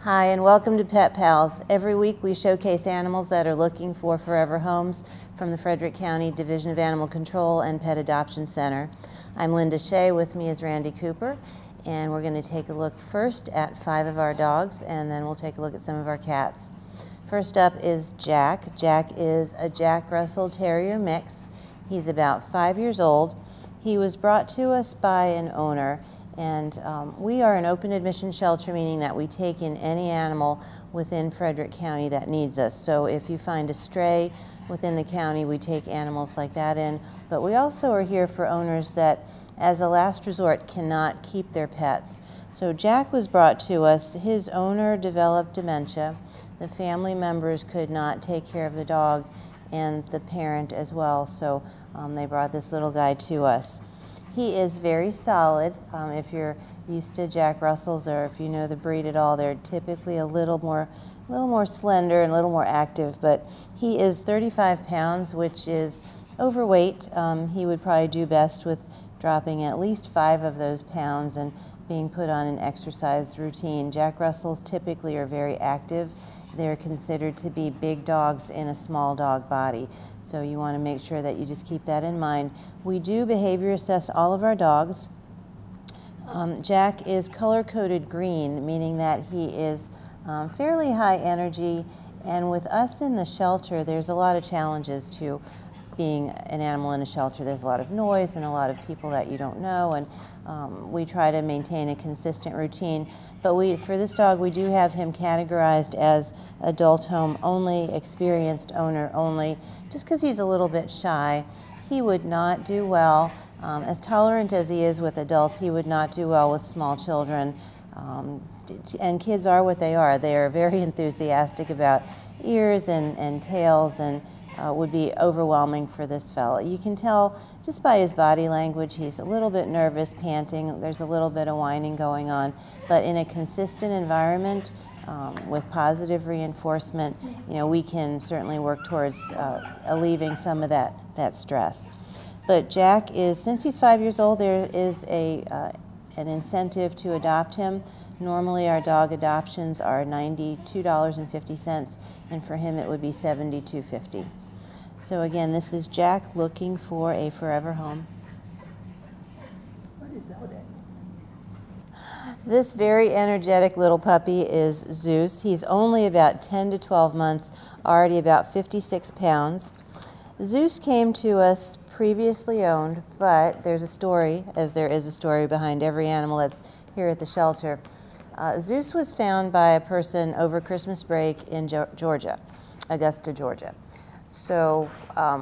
Hi, and welcome to Pet Pals. Every week we showcase animals that are looking for forever homes from the Frederick County Division of Animal Control and Pet Adoption Center. I'm Linda Shea, with me is Randy Cooper, and we're going to take a look first at 5 of our dogs, and then we'll take a look at some of our cats. First up is Jack. Jack is a Jack Russell Terrier mix. He's about 5 years old. He was brought to us by an owner. And we are an open admission shelter, meaning that we take in any animal within Frederick County that needs us. So if you find a stray within the county, we take animals like that in. But we also are here for owners that, as a last resort, cannot keep their pets. So Jack was brought to us. His owner developed dementia. The family members could not take care of the dog and the parent as well. So they brought this little guy to us. He is very solid. If you're used to Jack Russells, or if you know the breed at all, they're typically a little more slender and a little more active. But he is 35 pounds, which is overweight. He would probably do best with dropping at least 5 of those pounds and being put on an exercise routine. Jack Russells typically are very active. They're considered to be big dogs in a small dog body. So you want to make sure that you just keep that in mind. We do behavior assess all of our dogs. Jack is color-coded green, meaning that he is fairly high energy. And with us in the shelter, there's a lot of challenges to being an animal in a shelter. There's a lot of noise and a lot of people that you don't know, and we try to maintain a consistent routine. But for this dog, we do have him categorized as adult home only, experienced owner only, just because he's a little bit shy. He would not do well, as tolerant as he is with adults, he would not do well with small children. And kids are what they are. They are very enthusiastic about ears and tails, and would be overwhelming for this fella. You can tell just by his body language, he's a little bit nervous, panting. There's a little bit of whining going on. But in a consistent environment, with positive reinforcement, we can certainly work towards alleviating some of that stress. But Jack is, since he's 5 years old, there is an incentive to adopt him. Normally our dog adoptions are $92.50, and for him it would be $72.50. So again, this is Jack looking for a forever home. What is that? This very energetic little puppy is Zeus. He's only about 10 to 12 months, already about 56 pounds. Zeus came to us previously owned, but there's a story, as there is a story behind every animal that's here at the shelter. Zeus was found by a person over Christmas break in Georgia, Augusta, Georgia. So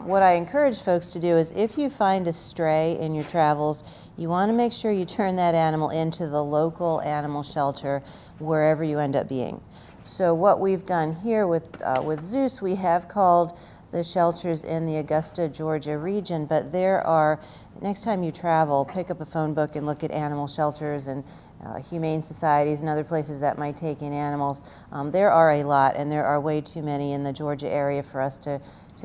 what I encourage folks to do is, if you find a stray in your travels, you want to make sure you turn that animal into the local animal shelter wherever you end up being. So what we've done here with Zeus, we have called the shelters in the Augusta, Georgia region, but there are, next time you travel, pick up a phone book and look at animal shelters and humane societies and other places that might take in animals. There are a lot, and there are way too many in the Georgia area for us to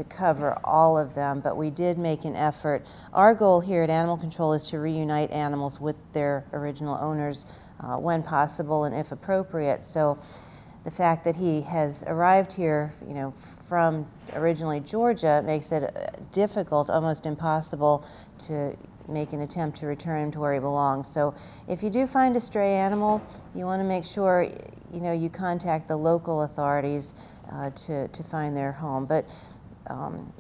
cover all of them, but we did make an effort. Our goal here at Animal Control is to reunite animals with their original owners when possible and if appropriate. So the fact that he has arrived here, from originally Georgia, makes it difficult, almost impossible, to make an attempt to return him to where he belongs. So if you do find a stray animal, you want to make sure you contact the local authorities to find their home. But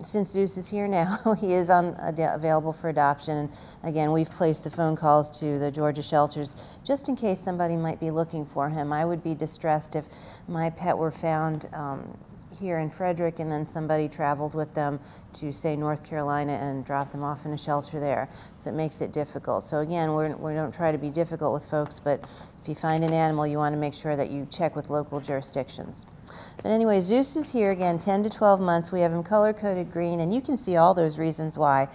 since Zeus is here now, he is available for adoption. And again, we've placed the phone calls to the Georgia shelters just in case somebody might be looking for him. I would be distressed if my pet were found here in Frederick and then somebody traveled with them to, say, North Carolina and dropped them off in a shelter there. So it makes it difficult. So again, we don't try to be difficult with folks, but if you find an animal, you want to make sure that you check with local jurisdictions. But anyway, Zeus is here again, 10 to 12 months. We have him color-coded green, and you can see all those reasons why.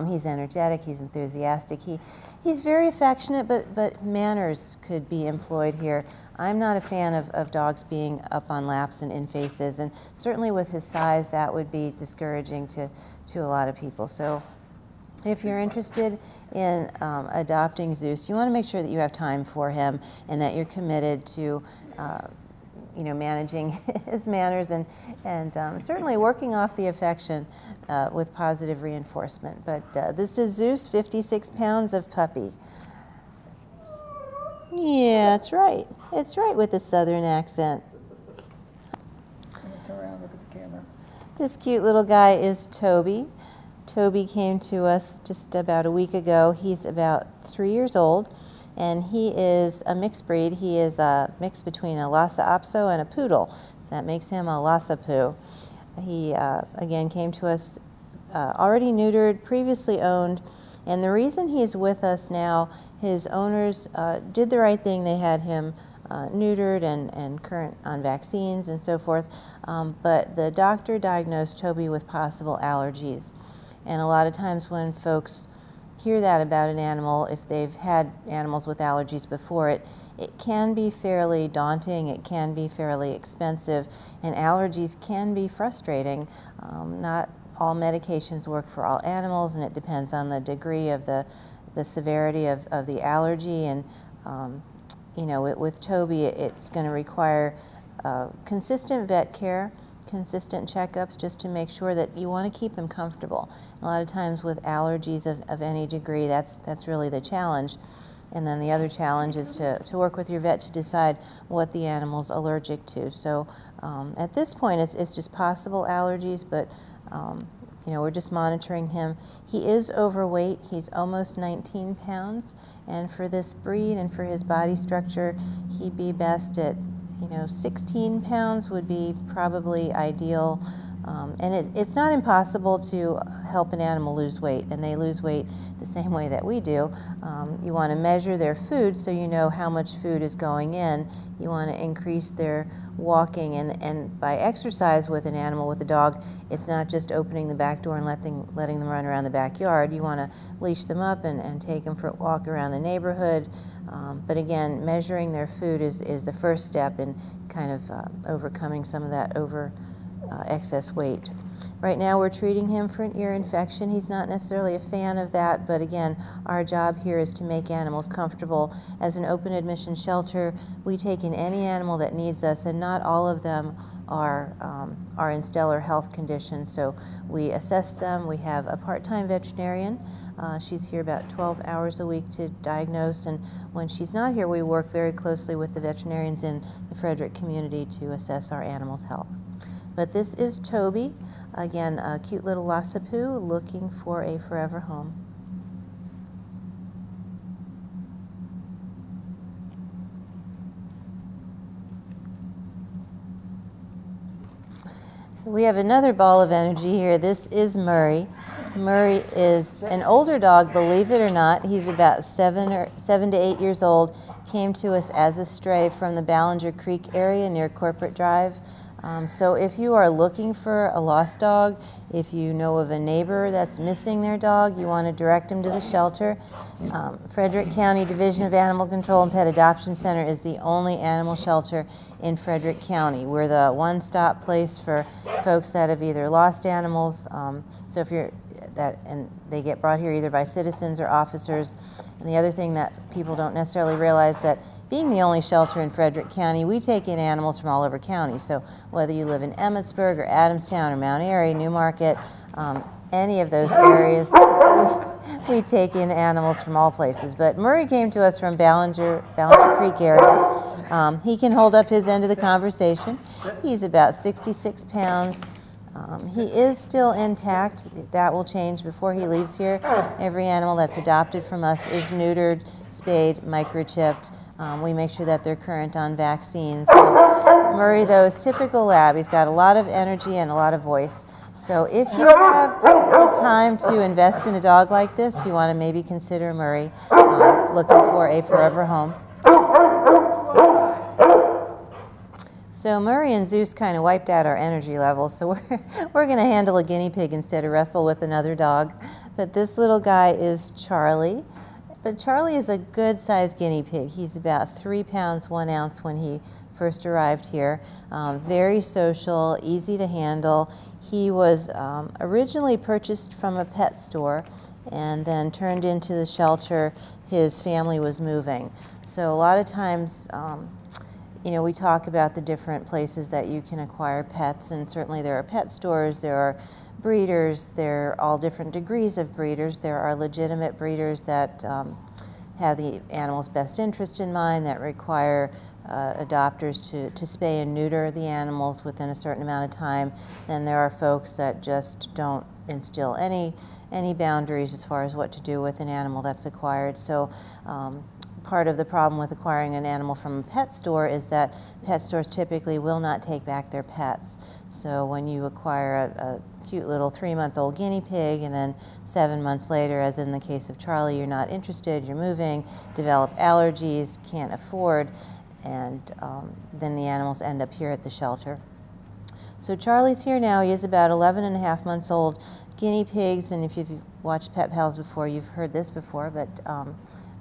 He's energetic, he's enthusiastic, he's very affectionate, but manners could be employed here. I'm not a fan of dogs being up on laps and in faces, and certainly with his size, that would be discouraging to a lot of people. So if you're interested in adopting Zeus, you want to make sure that you have time for him and that you're committed to managing his manners and certainly working off the affection with positive reinforcement. But this is Zeus, 56 pounds of puppy. Yeah, it's right. It's right with the southern accent. Turn around, look at the camera. This cute little guy is Toby. Toby came to us just about a week ago. He's about 3 years old, and he is a mixed breed. He is a mix between a Lhasa Apso and a poodle. That makes him a Lhasa Poo. He, again, came to us already neutered, previously owned, and the reason he's with us now, his owners did the right thing. They had him neutered and current on vaccines and so forth, but the doctor diagnosed Toby with possible allergies. And a lot of times when folks hear that about an animal, if they've had animals with allergies before, it can be fairly daunting, it can be fairly expensive, and allergies can be frustrating. Not all medications work for all animals, and it depends on the degree of the severity of the allergy. And with Toby, it's going to require consistent vet care, consistent checkups, just to make sure that you want to keep him comfortable. A lot of times with allergies of any degree, that's really the challenge. And then the other challenge is to work with your vet to decide what the animal's allergic to. So at this point, it's just possible allergies, but we're just monitoring him. He is overweight. He's almost 19 pounds, and for this breed and for his body structure, he'd be best at 16 pounds would be probably ideal. And it's not impossible to help an animal lose weight, and they lose weight the same way that we do. You want to measure their food so you know how much food is going in. You want to increase their walking, and by exercise with an animal, with a dog, it's not just opening the back door and letting them run around the backyard. You want to leash them up and take them for a walk around the neighborhood. But again, measuring their food is the first step in kind of overcoming some of that excess weight. Right now we're treating him for an ear infection. He's not necessarily a fan of that, but again, our job here is to make animals comfortable. As an open admission shelter, we take in any animal that needs us, and not all of them are in stellar health condition. So we assess them. We have a part-time veterinarian. She's here about 12 hours a week to diagnose, and when she's not here, we work very closely with the veterinarians in the Frederick community to assess our animals' health. But this is Toby, again, a cute little Lhasa Poo looking for a forever home. So we have another ball of energy here. This is Murray. Murray is an older dog, believe it or not. He's about 7 to 8 years old. Came to us as a stray from the Ballinger Creek area near Corporate Drive. So if you are looking for a lost dog, if you know of a neighbor that's missing their dog, you want to direct them to the shelter. Frederick County Division of Animal Control and Pet Adoption Center is the only animal shelter in Frederick County. We're the one-stop place for folks that have either lost animals, so if you're and they get brought here either by citizens or officers. And the other thing that people don't necessarily realize, that being the only shelter in Frederick County, we take in animals from all over county. So whether you live in Emmetsburg or Adamstown or Mount Airy, Newmarket, any of those areas, we take in animals from all places. But Murray came to us from Ballinger Creek area. He can hold up his end of the conversation. He's about 66 pounds. He is still intact. That will change before he leaves here. Every animal that's adopted from us is neutered, spayed, microchipped. We make sure that they're current on vaccines. So Murray, though, is typical lab. He's got a lot of energy and a lot of voice. So if you have the time to invest in a dog like this, you want to maybe consider Murray, looking for a forever home. So Murray and Zeus kind of wiped out our energy levels, so we're going to handle a guinea pig instead of wrestle with another dog. But this little guy is Charlie. But Charlie is a good-sized guinea pig. He's about 3 pounds 1 ounce when he first arrived here. Very social, easy to handle. He was originally purchased from a pet store and then turned into the shelter his family was moving. So a lot of times, You know, we talk about the different places that you can acquire pets, and certainly there are pet stores, there are breeders, there are all different degrees of breeders. There are legitimate breeders that have the animal's best interest in mind, that require adopters to spay and neuter the animals within a certain amount of time. Then there are folks that just don't instill any boundaries as far as what to do with an animal that's acquired. So part of the problem with acquiring an animal from a pet store is that pet stores typically will not take back their pets. So when you acquire a cute little 3-month-old guinea pig and then 7 months later, as in the case of Charlie, you're not interested, you're moving, develop allergies, can't afford, and then the animals end up here at the shelter. So Charlie's here now. He is about 11.5 months old. Guinea pigs, and if you've watched Pet Pals before, you've heard this before, but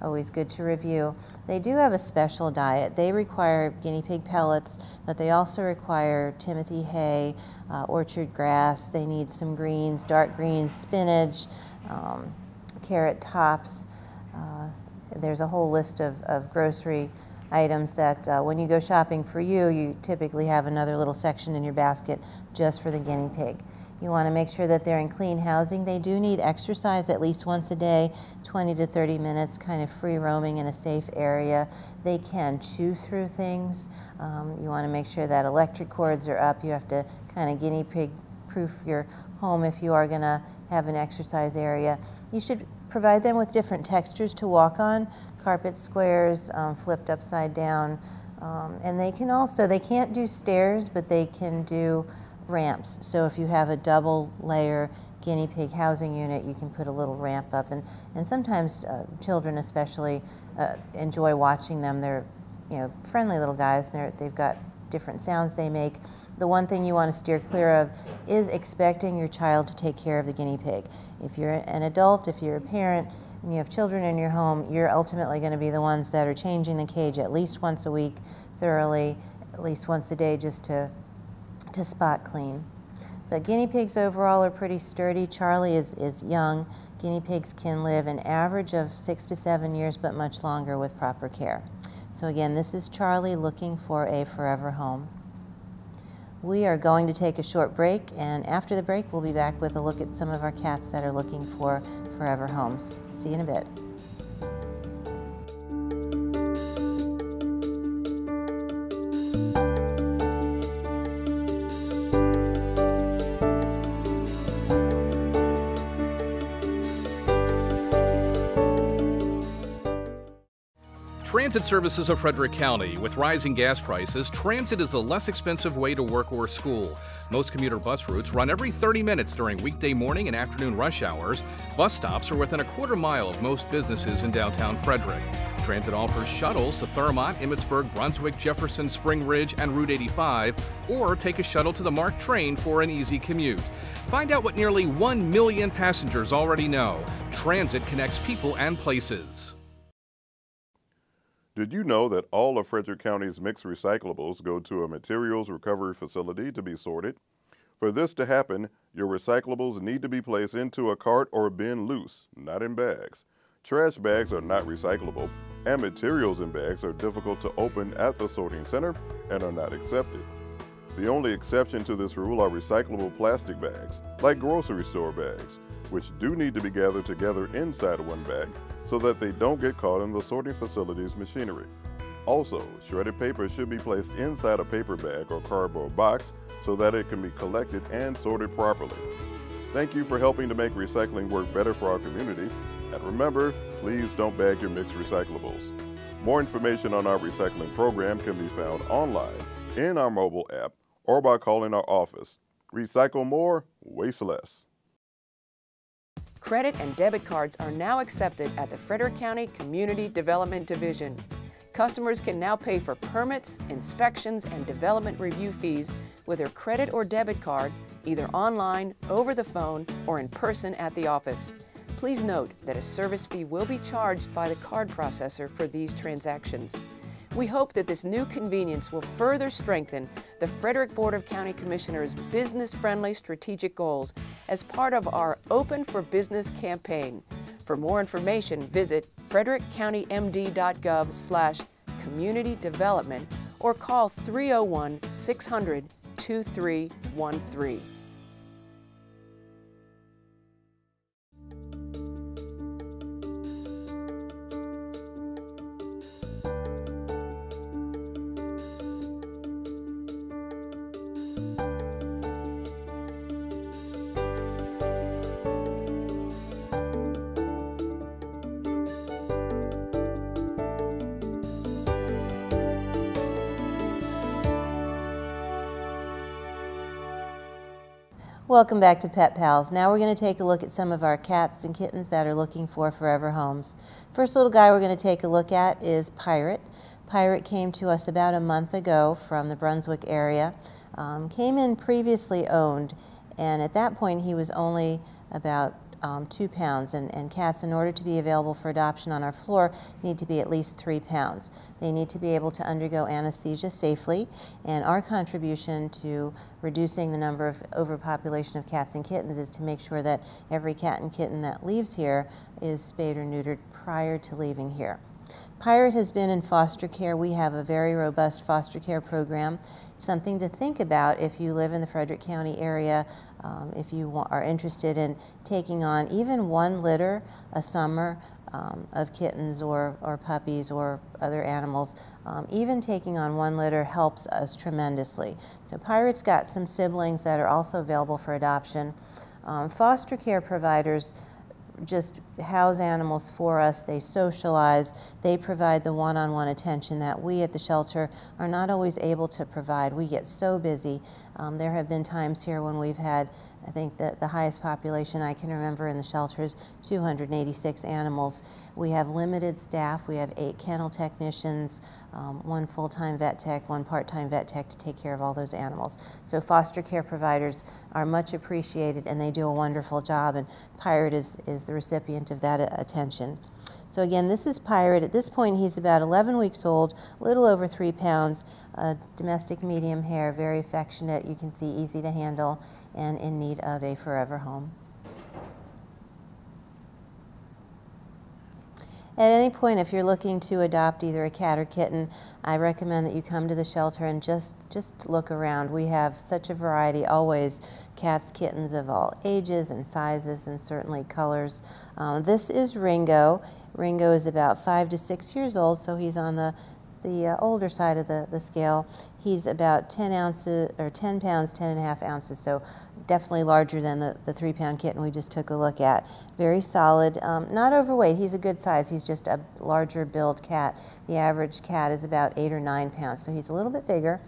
always good to review. They do have a special diet. They require guinea pig pellets, but they also require Timothy hay, orchard grass. They need some greens, dark greens, spinach, carrot tops. There's a whole list of grocery items that when you go shopping for you, you typically have another little section in your basket just for the guinea pig. You want to make sure that they're in clean housing. They do need exercise at least once a day, 20 to 30 minutes, kind of free roaming in a safe area. They can chew through things. You want to make sure that electric cords are up. You have to kind of guinea pig proof your home if you are going to have an exercise area. You should provide them with different textures to walk on, carpet squares, flipped upside down. And they can also, they can't do stairs, but they can do ramps. So if you have a double layer guinea pig housing unit, you can put a little ramp up, and sometimes children especially enjoy watching them. They're, you know, friendly little guys, and they've got different sounds they make. The one thing you want to steer clear of is expecting your child to take care of the guinea pig. If you're an adult, if you're a parent, and you have children in your home, you're ultimately going to be the ones that are changing the cage at least once a week thoroughly, at least once a day, just to spot clean. But guinea pigs overall are pretty sturdy. Charlie is young. Guinea pigs can live an average of 6 to 7 years, but much longer with proper care. So again, this is Charlie looking for a forever home. We are going to take a short break, and after the break, we'll be back with a look at some of our cats that are looking for forever homes. See you in a bit. Transit services of Frederick County. With rising gas prices, transit is a less expensive way to work or school. Most commuter bus routes run every 30 minutes during weekday morning and afternoon rush hours. Bus stops are within a quarter mile of most businesses in downtown Frederick. Transit offers shuttles to Thurmont, Emmitsburg, Brunswick, Jefferson, Spring Ridge, and Route 85, or take a shuttle to the MARC train for an easy commute. Find out what nearly 1 million passengers already know. Transit connects people and places. Did you know that all of Frederick County's mixed recyclables go to a materials recovery facility to be sorted? For this to happen, your recyclables need to be placed into a cart or bin loose, not in bags. Trash bags are not recyclable, and materials in bags are difficult to open at the sorting center and are not accepted. The only exception to this rule are recyclable plastic bags, like grocery store bags, which do need to be gathered together inside one bag so that they don't get caught in the sorting facility's machinery. Also, shredded paper should be placed inside a paper bag or cardboard box so that it can be collected and sorted properly. Thank you for helping to make recycling work better for our community. And remember, please don't bag your mixed recyclables. More information on our recycling program can be found online, in our mobile app, or by calling our office. Recycle more, waste less. Credit and debit cards are now accepted at the Frederick County Community Development Division. Customers can now pay for permits, inspections, and development review fees with their credit or debit card, either online, over the phone, or in person at the office. Please note that a service fee will be charged by the card processor for these transactions. We hope that this new convenience will further strengthen the Frederick Board of County Commissioners' business-friendly strategic goals as part of our Open for Business campaign. For more information, visit frederickcountymd.gov/community development or call 301-600-2313. Welcome back to Pet Pals. Now we're going to take a look at some of our cats and kittens that are looking for forever homes. First little guy we're going to take a look at is Pirate. Pirate came to us about a month ago from the Brunswick area. Came in previously owned, and at that point he was only about 2 pounds, and cats, in order to be available for adoption on our floor, need to be at least 3 pounds. They need to be able to undergo anesthesia safely, and our contribution to reducing the number of overpopulation of cats and kittens is to make sure that every cat and kitten that leaves here is spayed or neutered prior to leaving here. Pirate has been in foster care. We have a very robust foster care program. Something to think about if you live in the Frederick County area, if you are interested in taking on even one litter a summer of kittens or puppies or other animals. Even taking on one litter helps us tremendously. So Pirate's got some siblings that are also available for adoption. Foster care providers just house animals for us. They socialize. They provide the one-on-one attention that we at the shelter are not always able to provide. We get so busy. There have been times here when we've had, I think that the highest population I can remember in the shelter is 286 animals. We have limited staff. We have 8 kennel technicians, 1 full-time vet tech, 1 part-time vet tech to take care of all those animals. So foster care providers are much appreciated, and they do a wonderful job, and Pirate is the recipient of that attention. So again, this is Pirate. At this point, he's about 11 weeks old, a little over 3 pounds, domestic medium hair, very affectionate, you can see easy to handle, and in need of a forever home. At any point, if you're looking to adopt either a cat or kitten, I recommend that you come to the shelter and just look around. We have such a variety always, cats, kittens of all ages and sizes and certainly colors. This is Ringo. Ringo is about 5 to 6 years old, so he's on the older side of the scale. He's about 10 ounces, or 10 pounds, 10.5 ounces, so definitely larger than the 3-pound kitten we just took a look at. Very solid, not overweight. He's a good size. He's just a larger build cat. The average cat is about 8 or 9 pounds, so he's a little bit bigger.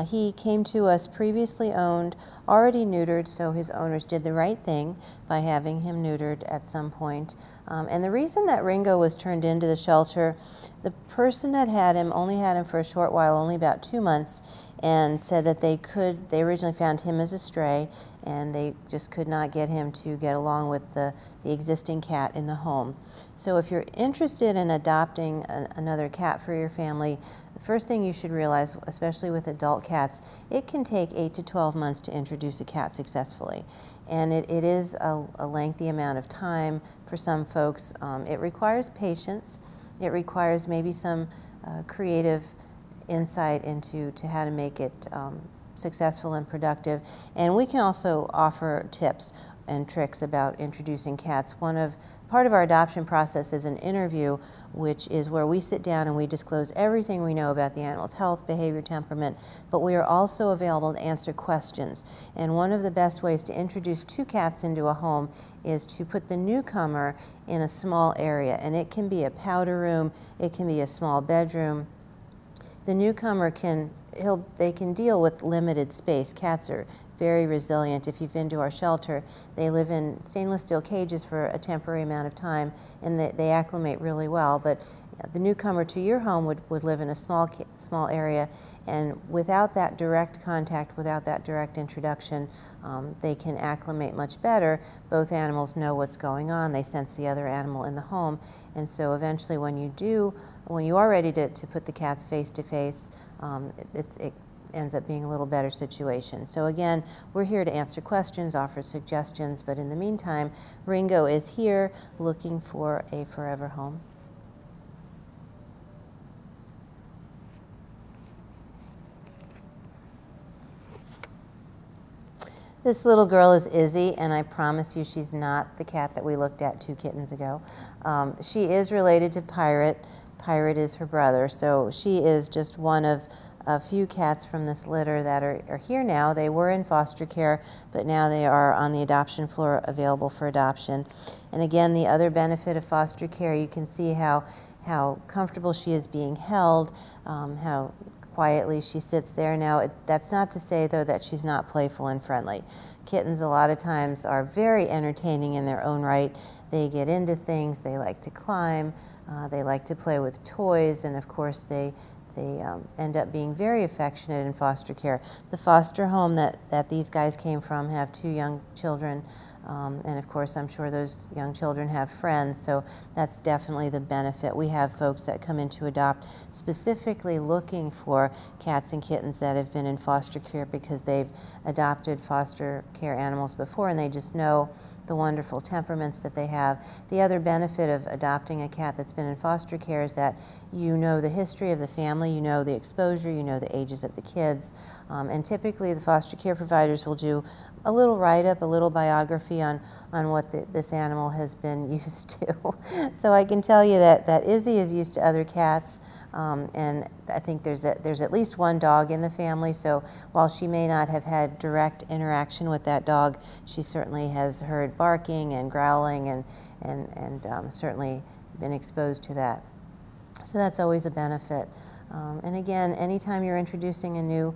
He came to us previously owned, already neutered, so his owners did the right thing by having him neutered at some point. And the reason that Ringo was turned into the shelter, the person that had him only had him for a short while, only about 2 months, and said that they originally found him as a stray, and they just could not get him to get along with the existing cat in the home. So if you're interested in adopting another cat for your family, the first thing you should realize, especially with adult cats, it can take 8 to 12 months to introduce a cat successfully. And it is a lengthy amount of time for some folks. It requires patience. It requires maybe some creative insight into how to make it successful and productive. And we can also offer tips and tricks about introducing cats. Part of our adoption process is an interview, which is where we sit down and we disclose everything we know about the animal's health, behavior, temperament, but we are also available to answer questions. And one of the best ways to introduce 2 cats into a home is to put the newcomer in a small area, and it can be a powder room, it can be a small bedroom. The newcomer can deal with limited space. Cats are very resilient. If you've been to our shelter, they live in stainless steel cages for a temporary amount of time, and they acclimate really well. But the newcomer to your home would live in a small area, and without that direct contact, without that direct introduction, they can acclimate much better. Both animals know what's going on. They sense the other animal in the home, and so eventually when you are ready to put the cats face to face, it ends up being a little better situation. So again, we're here to answer questions, offer suggestions, but in the meantime, Ringo is here looking for a forever home. This little girl is Izzy, and I promise you she's not the cat that we looked at 2 kittens ago. She is related to Pirate. Pirate is her brother, so she is just one of a few cats from this litter that are here now. They were in foster care, but now they are on the adoption floor available for adoption. And again, the other benefit of foster care, you can see how comfortable she is being held, how quietly she sits there. Now, that's not to say, though, that she's not playful and friendly. Kittens a lot of times are very entertaining in their own right. They get into things, they like to climb, they like to play with toys, and of course they end up being very affectionate in foster care. The foster home that these guys came from have 2 young children, and of course I'm sure those young children have friends, so that's definitely the benefit. We have folks that come in to adopt specifically looking for cats and kittens that have been in foster care because they've adopted foster care animals before and they just know the wonderful temperaments that they have. The other benefit of adopting a cat that's been in foster care is that you know the history of the family, you know the exposure, you know the ages of the kids, and typically the foster care providers will do a little write-up, a little biography on what this animal has been used to. So I can tell you that Izzy is used to other cats, and I think there's at least 1 dog in the family, so while she may not have had direct interaction with that dog, she certainly has heard barking and growling and certainly been exposed to that. So that's always a benefit. And again, anytime you're introducing a new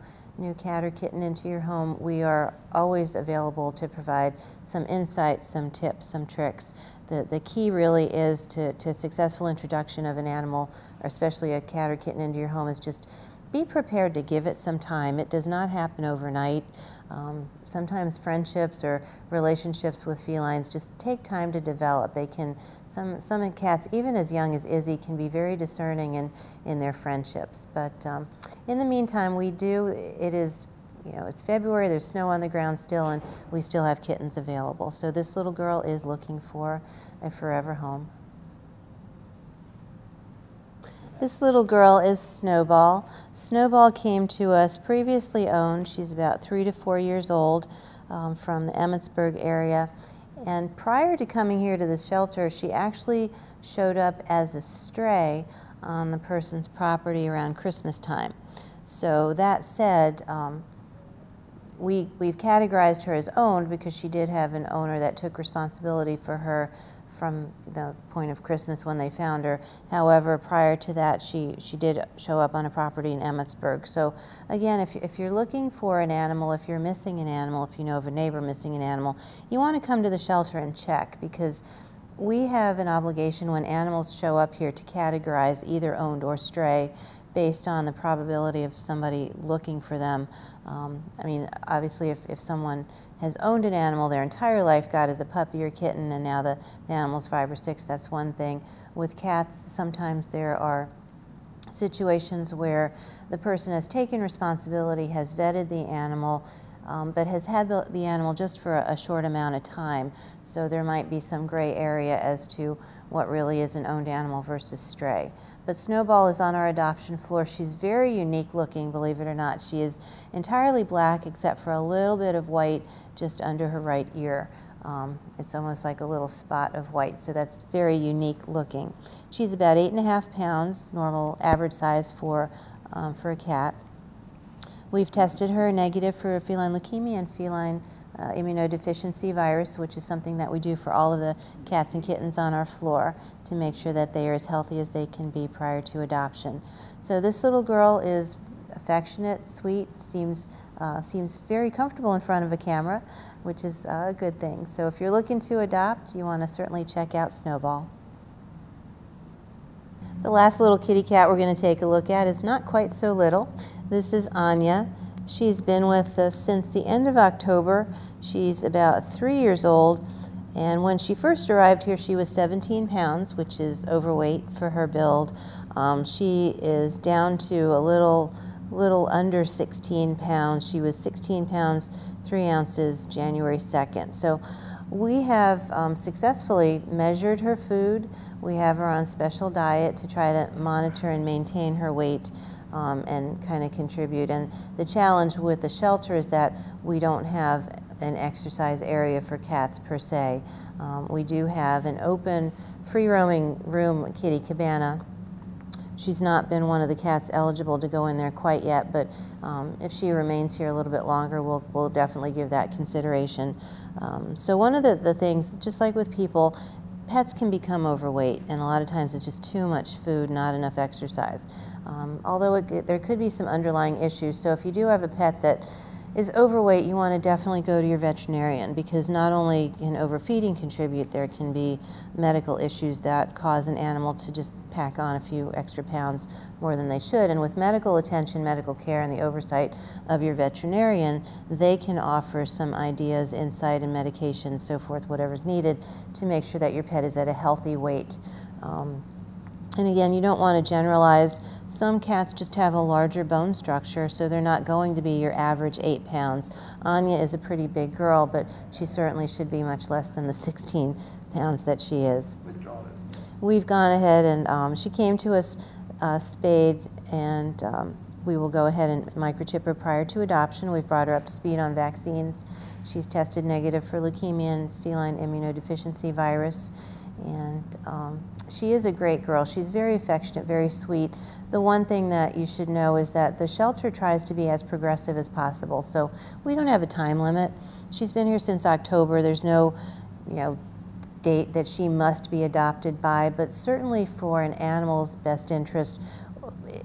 cat or kitten into your home, we are always available to provide some insights, some tips, some tricks. The key really is to successful introduction of an animal, or especially a cat or kitten, into your home is just be prepared to give it some time. It does not happen overnight. Sometimes friendships or relationships with felines just take time to develop. They can, some cats, even as young as Izzy, can be very discerning in their friendships. But in the meantime, it is, it's February, there's snow on the ground still, and we still have kittens available. So this little girl is looking for a forever home. This little girl is Snowball. Snowball came to us previously owned. She's about 3 to 4 years old, from the Emmitsburg area. And prior to coming here to the shelter, she actually showed up as a stray on the person's property around Christmas time. So that said, we've categorized her as owned because she did have an owner that took responsibility for her from the point of Christmas when they found her. However, prior to that, she did show up on a property in Emmitsburg. So again, if you're looking for an animal, if you're missing an animal, if you know of a neighbor missing an animal, you want to come to the shelter and check, because we have an obligation when animals show up here to categorize either owned or stray based on the probability of somebody looking for them. I mean, obviously, if someone has owned an animal their entire life, got as a puppy or kitten, and now the animal's 5 or 6, that's one thing. With cats, sometimes there are situations where the person has taken responsibility, has vetted the animal, but has had the animal just for a short amount of time. So there might be some gray area as to what really is an owned animal versus stray. But Snowball is on our adoption floor. She's very unique looking, believe it or not. She is entirely black except for a little bit of white just under her right ear. It's almost like a little spot of white, so that's very unique looking. She's about 8.5 pounds, normal average size for a cat. We've tested her negative for feline leukemia and feline immunodeficiency virus, which is something that we do for all of the cats and kittens on our floor to make sure that they are as healthy as they can be prior to adoption. So this little girl is affectionate, sweet, seems very comfortable in front of a camera, which is a good thing. So if you're looking to adopt, you want to certainly check out Snowball. The last little kitty cat we're going to take a look at is not quite so little. This is Anya. She's been with us since the end of October. She's about 3 years old, and when she first arrived here, she was 17 pounds, which is overweight for her build. She is down to a little under 16 pounds. She was 16 pounds, 3 ounces January 2nd. So we have successfully measured her food. We have her on special diet to try to monitor and maintain her weight and kind of contribute. And the challenge with the shelter is that we don't have an exercise area for cats per se. We do have an open, free-roaming room, kitty cabana. She's not been one of the cats eligible to go in there quite yet, but if she remains here a little bit longer, we'll definitely give that consideration. So one of the things, just like with people, pets can become overweight, and a lot of times it's just too much food, not enough exercise. Although there could be some underlying issues, so if you do have a pet that is overweight, you want to definitely go to your veterinarian, because not only can overfeeding contribute, there can be medical issues that cause an animal to just pack on a few extra pounds more than they should. And with medical attention, medical care, and the oversight of your veterinarian, they can offer some ideas, insight, and medication, so forth, whatever's needed to make sure that your pet is at a healthy weight. And again, you don't want to generalize. Some cats just have a larger bone structure, so they're not going to be your average 8 pounds. Anya is a pretty big girl, but she certainly should be much less than the 16 pounds that she is. We've gone ahead and she came to us spayed, and we will go ahead and microchip her prior to adoption. We've brought her up to speed on vaccines. She's tested negative for leukemia and feline immunodeficiency virus. And she is a great girl. She's very affectionate, very sweet. The one thing that you should know is that the shelter tries to be as progressive as possible. So we don't have a time limit. She's been here since October. There's no, date that she must be adopted by, but certainly for an animal's best interest,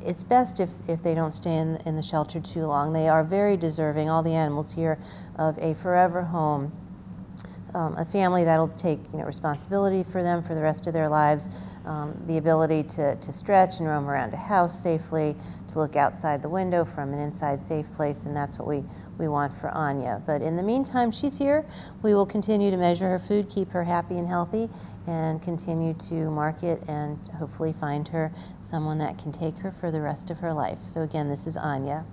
it's best if they don't stay in the shelter too long. They are very deserving, all the animals here, of a forever home. A family that'll take responsibility for them for the rest of their lives, the ability to stretch and roam around a house safely, to look outside the window from an inside safe place, and that's what we want for Anya. But in the meantime, she's here. We will continue to measure her food, keep her happy and healthy, and continue to market and hopefully find her someone that can take her for the rest of her life. So again, this is Anya.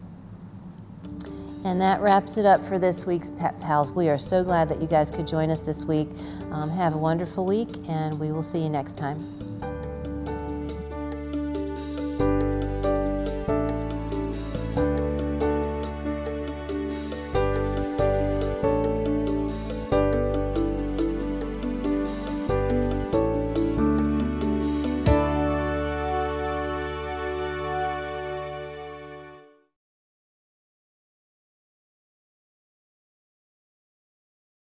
And that wraps it up for this week's Pet Pals. We are so glad that you guys could join us this week. Have a wonderful week, and we will see you next time.